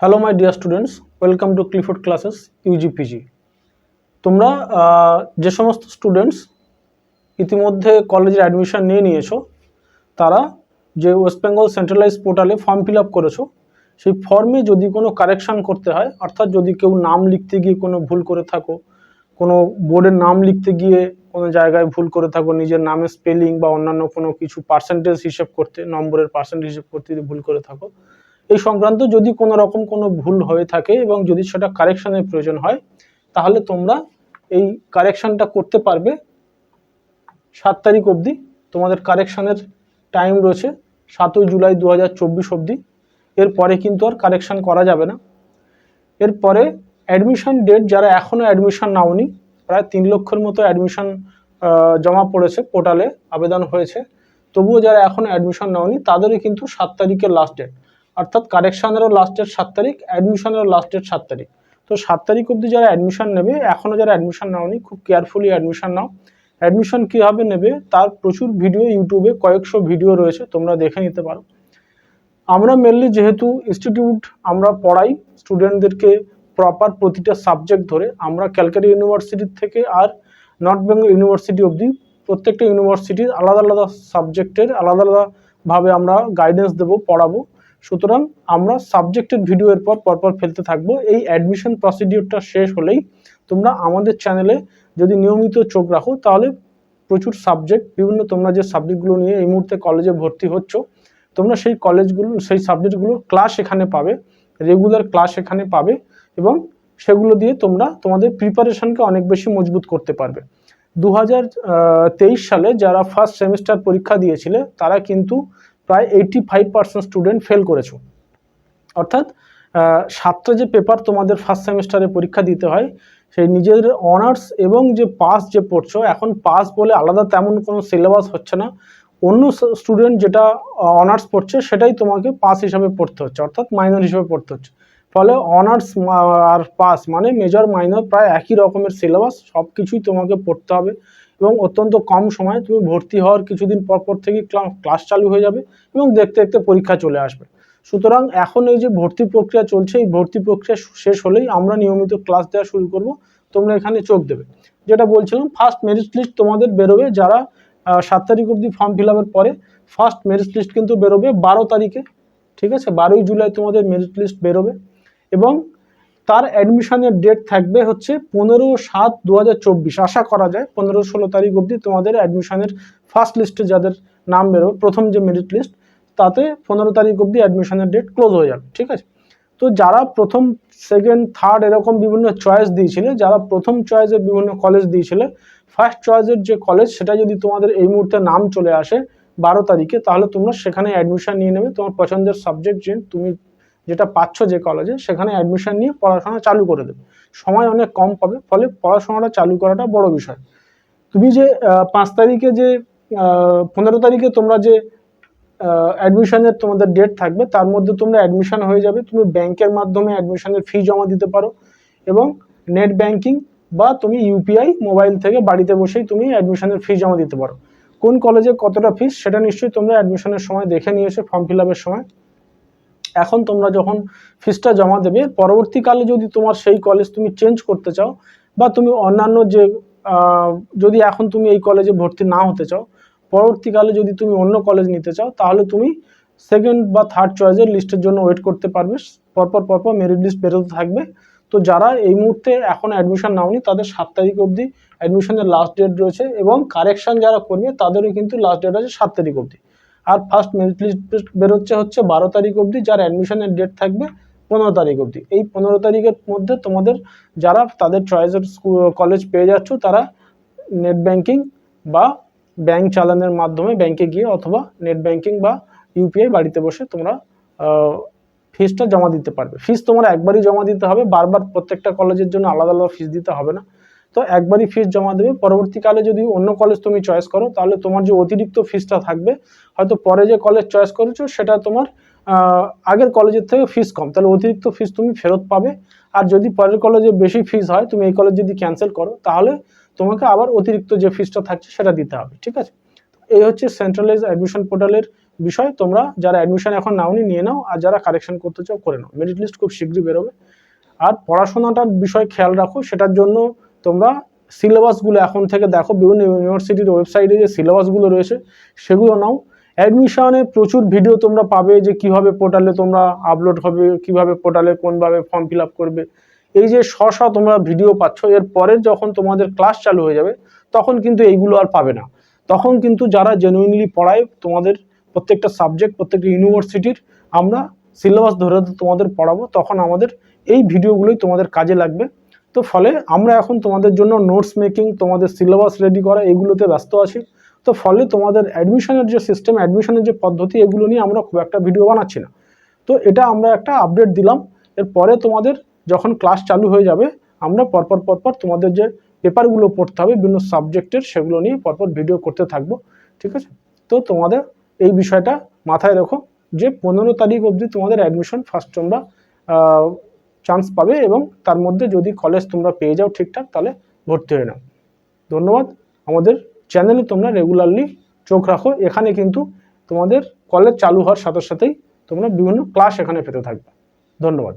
Hello my dear students, welcome to Clifford classes UG PG. তোমরা যে সমস্ত স্টুডেন্টস ইতিমধ্যে কলেজের অ্যাডমিশন নিয়ে নিয়েছো, তারা যে ওয়েস্ট বেঙ্গল সেন্ট্রালাইজ পোর্টালে ফর্ম ফিল আপ করেছো, সেই ফর্মে যদি কোনো কারেকশান করতে হয়, অর্থাৎ যদি কেউ নাম লিখতে গিয়ে কোনো ভুল করে থাকো, কোনো বোর্ডের নাম লিখতে গিয়ে কোনো জায়গায় ভুল করে থাকো, নিজের নামের স্পেলিং বা অন্যান্য কোনো কিছু পার্সেন্টেজ হিসেব করতে, নম্বরের পার্সেন্টেজ হিসেব করতে যদি ভুল করে থাকো, এই সংক্রান্ত যদি কোনো রকম কোনো ভুল হয়ে থাকে এবং যদি সেটা কারেকশনের প্রয়োজন হয়, তাহলে তোমরা এই কারেকশনটা করতে পারবে 7 তারিখ অবধি। তোমাদের কারেকশনের টাইম রয়েছে 7ই জুলাই 2024 অবধি। এরপরে কিন্তু আর কারেকশন করা যাবে না। এরপরে অ্যাডমিশন ডেট, যারা এখনও অ্যাডমিশন নাওনি, প্রায় 3 লক্ষের মতো অ্যাডমিশন জমা পড়েছে, পোর্টালে আবেদন হয়েছে, তবুও যারা এখনও অ্যাডমিশন নাওনি তাদেরই কিন্তু 7 তারিখের লাস্ট ডেট, অর্থাৎ কারেকশনেরও লাস্ট ডেট 7 তারিখ, অ্যাডমিশনেরও লাস্ট ডেট 7 তারিখ। তো 7 তারিখ অবধি যারা অ্যাডমিশন নেবে, এখনও যারা অ্যাডমিশন নাওনি, খুব কেয়ারফুলি অ্যাডমিশন নাও। অ্যাডমিশন কীভাবে নেবে তার প্রচুর ভিডিও ইউটিউবে, কয়েকশো ভিডিও রয়েছে, তোমরা দেখে নিতে পারো। আমরা মেনলি যেহেতু ইনস্টিটিউট আমরা পড়াই স্টুডেন্টদেরকে প্রপার প্রতিটা সাবজেক্ট ধরে, আমরা ক্যালকাটা ইউনিভার্সিটির থেকে আর নর্থ বেঙ্গল ইউনিভার্সিটি অবধি প্রত্যেকটা ইউনিভার্সিটির আলাদা আলাদা সাবজেক্টের আলাদা আলাদাভাবে আমরা গাইডেন্স দেবো, পড়াবো। সুতরাং আমরা সাবজেক্টের ভিডিও এরপর পরপর ফেলতে থাকবো। এই অ্যাডমিশন প্রসিডিওরটা শেষ হলেই তোমরা আমাদের চ্যানেলে যদি নিয়মিত চোখ রাখো, তাহলে প্রচুর সাবজেক্ট, বিভিন্ন তোমরা যে সাবজেক্টগুলো নিয়ে এই মুহূর্তে কলেজে ভর্তি হচ্ছ, তোমরা সেই কলেজগুলো, সেই সাবজেক্টগুলোর ক্লাস এখানে পাবে, রেগুলার ক্লাস এখানে পাবে, এবং সেগুলো দিয়ে তোমরা তোমাদের প্রিপারেশনকে অনেক বেশি মজবুত করতে পারবে। 2023 সালে যারা ফার্স্ট সেমিস্টার পরীক্ষা দিয়েছিলে, তারা কিন্তু প্রায় 85% স্টুডেন্ট ফেল করেছো। অর্থাৎ 7টা যে পেপার তোমাদের ফার্স্ট সেমিস্টারে পরীক্ষা দিতে হয়, সেই নিজের অনার্স এবং যে পাস যে পড়ছো, এখন পাস বলে আলাদা তেমন কোনো সিলেবাস হচ্ছে না। অন্য স্টুডেন্ট যেটা অনার্স পড়ছে সেটাই তোমাকে পাস হিসাবে পড়তে হচ্ছে, অর্থাৎ মাইনর হিসাবে পড়তে হচ্ছে। ফলে অনার্স আর পাস মানে মেজর মাইনর প্রায় একই রকমের সিলেবাস, সব কিছুই তোমাকে পড়তে হবে, এবং অত্যন্ত কম সময়ে তুমি ভর্তি হওয়ার কিছুদিন পর থেকে ক্লাস চালু হয়ে যাবে এবং দেখতে দেখতে পরীক্ষা চলে আসবে। সুতরাং এখন এই যে ভর্তি প্রক্রিয়া চলছে, এই ভর্তি প্রক্রিয়া শেষ হলেই আমরা নিয়মিত ক্লাস দেওয়া শুরু করব, তোমরা এখানে চোখ দেবে। যেটা বলছিলাম, ফার্স্ট মেরিট লিস্ট তোমাদের বেরোবে, যারা 7 তারিখ অবধি ফর্ম ফিল আপের পরে ফার্স্ট মেরিট লিস্ট কিন্তু বেরোবে 12 তারিখে, ঠিক আছে? 12ই জুলাই তোমাদের মেরিট লিস্ট বেরোবে, এবং তার অ্যাডমিশনের ডেট থাকবে হচ্ছে 15/7/2024। আশা করা যায় 15-16 তারিখ অবধি তোমাদের অ্যাডমিশনের ফার্স্ট লিস্টে যাদের নাম বেরোবে, প্রথম যে মেরিট লিস্ট, তাতে 15 তারিখ অবধি অ্যাডমিশনের ডেট ক্লোজ হয়ে যাবে, ঠিক আছে? তো যারা প্রথম, সেকেন্ড, থার্ড এরকম বিভিন্ন চয়েস দিয়েছিলে, যারা প্রথম চয়েসের বিভিন্ন কলেজ দিয়েছিলে, ফার্স্ট চয়েসের যে কলেজ সেটা যদি তোমাদের এই মুহূর্তে নাম চলে আসে 12 তারিখে, তাহলে তোমরা সেখানে অ্যাডমিশন নিয়ে নেবে। তোমার পছন্দের সাবজেক্ট যে তুমি যেটা পাচ্ছ যে কলেজে, সেখানে অ্যাডমিশন নিয়ে পড়াশোনা চালু করে দেবে। সময় অনেক কম পাবে, ফলে পড়াশোনাটা চালু করাটা বড় বিষয়। তুমি যে 5 তারিখে যে 15 তারিখে তোমরা যে অ্যাডমিশনের তোমাদের ডেট থাকবে, তার মধ্যে তোমরা অ্যাডমিশন হয়ে যাবে। তুমি ব্যাংকের মাধ্যমে অ্যাডমিশনের ফি জমা দিতে পারো, এবং নেট ব্যাংকিং বা তুমি ইউপিআই মোবাইল থেকে বাড়িতে বসেই তুমি অ্যাডমিশনের ফি জমা দিতে পারো। কোন কলেজে কতটা ফিস সেটা নিশ্চয়ই তোমরা অ্যাডমিশনের সময় দেখে নিয়েছো, ফর্ম ফিল আপের সময়। এখন তোমরা যখন ফিসটা জমা দেবে, পরবর্তীকালে যদি তোমার সেই কলেজ তুমি চেঞ্জ করতে চাও, বা তুমি অন্যান্য যে যদি এখন তুমি এই কলেজে ভর্তি না হতে চাও, পরবর্তীকালে যদি তুমি অন্য কলেজ নিতে চাও, তাহলে তুমি সেকেন্ড বা থার্ড চয়েসের লিস্টের জন্য ওয়েট করতে পারবে। পরপর মেরিট লিস্ট বেরোতে থাকবে। তো যারা এই মুহূর্তে এখন অ্যাডমিশন নাওনি, তাদের 7 তারিখ অবধি অ্যাডমিশনের লাস্ট ডেট রয়েছে, এবং কারেকশন যারা করবে তাদেরও কিন্তু লাস্ট ডেট আছে 7 তারিখ অবধি। আর ফার্স্ট মেরিট লিস্ট বেরোচ্ছে হচ্ছে 12 তারিখ অবধি, যার অ্যাডমিশনের ডেট থাকবে 15 তারিখ অবধি। এই 15 তারিখের মধ্যে তোমাদের যারা তাদের চয়েসের কলেজ পেয়ে যাচ্ছ, তারা নেট ব্যাংকিং বা ব্যাংক চালানের মাধ্যমে ব্যাংকে গিয়ে, অথবা নেট ব্যাংকিং বা ইউপিআই বাড়িতে বসে তোমরা ফিসটা জমা দিতে পারবে। ফিস তোমার একবারই জমা দিতে হবে, বারবার প্রত্যেকটা কলেজের জন্য আলাদা আলাদা ফিস দিতে হবে না। তো একবারই ফিস জমা দেবে। পরবর্তীকালে যদি অন্য কলেজ তুমি চয়েস করো, তাহলে তোমার যে অতিরিক্ত ফিসটা থাকবে, হয়তো পরে যে কলেজ চয়েস করেছো সেটা তোমার আগের কলেজের থেকে ফিস কম, তাহলে অতিরিক্ত ফিস তুমি ফেরত পাবে। আর যদি পরের কলেজে বেশি ফিস হয়, তুমি এই কলেজ যদি ক্যান্সেল করো, তাহলে তোমাকে আবার অতিরিক্ত যে ফিসটা থাকছে সেটা দিতে হবে, ঠিক আছে? এই হচ্ছে সেন্ট্রালাইজ অ্যাডমিশন পোর্টালের বিষয়, তোমরা যারা অ্যাডমিশন এখন নাওনি নিয়ে নাও, আর যারা কারেকশন করতে চাও করে নাও। মেরিট লিস্ট খুব শীঘ্রই বেরোবে। আর পড়াশোনাটার বিষয় খেয়াল রাখো, সেটার জন্য তোমরা সিলেবাসগুলো এখন থেকে দেখো, বিভিন্ন ইউনিভার্সিটির ওয়েবসাইটে যে সিলেবাসগুলো রয়েছে সেগুলো নাও। অ্যাডমিশনে প্রচুর ভিডিও তোমরা পাবে, যে কিভাবে পোর্টালে তোমরা আপলোড হবে, কিভাবে পোর্টালে কোনভাবে ফর্ম ফিল আপ করবে। এই যে তোমরা ভিডিও পাচ্ছ, এর পরে যখন তোমাদের ক্লাস চালু হয়ে যাবে তখন কিন্তু এইগুলো আর পাবে না। তখন কিন্তু যারা জেনুইনলি পড়ায় তোমাদের প্রত্যেকটা সাবজেক্ট, প্রত্যেকটা ইউনিভার্সিটির আমরা সিলেবাস ধরে তোমাদের পড়াবো, তখন আমাদের এই ভিডিওগুলোই তোমাদের কাজে লাগবে। তো ফলে আমরা এখন তোমাদের জন্য নোটস মেকিং, তোমাদের সিলেবাস রেডি করা, এগুলোতে ব্যস্ত আছি। তো ফলে তোমাদের অ্যাডমিশনের যে সিস্টেম, অ্যাডমিশনের যে পদ্ধতি, এগুলো নিয়ে আমরা খুব একটা ভিডিও বানাচ্ছি না। তো এটা আমরা একটা আপডেট দিলাম। এরপরে তোমাদের যখন ক্লাস চালু হয়ে যাবে, আমরা পরপর তোমাদের যে পেপারগুলো পড়তে হবে বিভিন্ন সাবজেক্টের, সেগুলো নিয়ে পরপর ভিডিও করতে থাকবো, ঠিক আছে? তো তোমাদের এই বিষয়টা মাথায় রেখো যে 15 তারিখ অবধি তোমাদের অ্যাডমিশন ফার্স্ট তোমরা চান্স পাবে, এবং তার মধ্যে যদি কলেজ তোমরা পেয়ে যাও ঠিকঠাক, তাহলে ভর্তি হয়ে নাও। ধন্যবাদ। আমাদের চ্যানেলে তোমরা রেগুলারলি চোখ রাখো, এখানে কিন্তু তোমাদের কলেজ চালু হওয়ার সাথে সাথেই তোমরা বিভিন্ন ক্লাস এখানে পেতে থাকবে। ধন্যবাদ।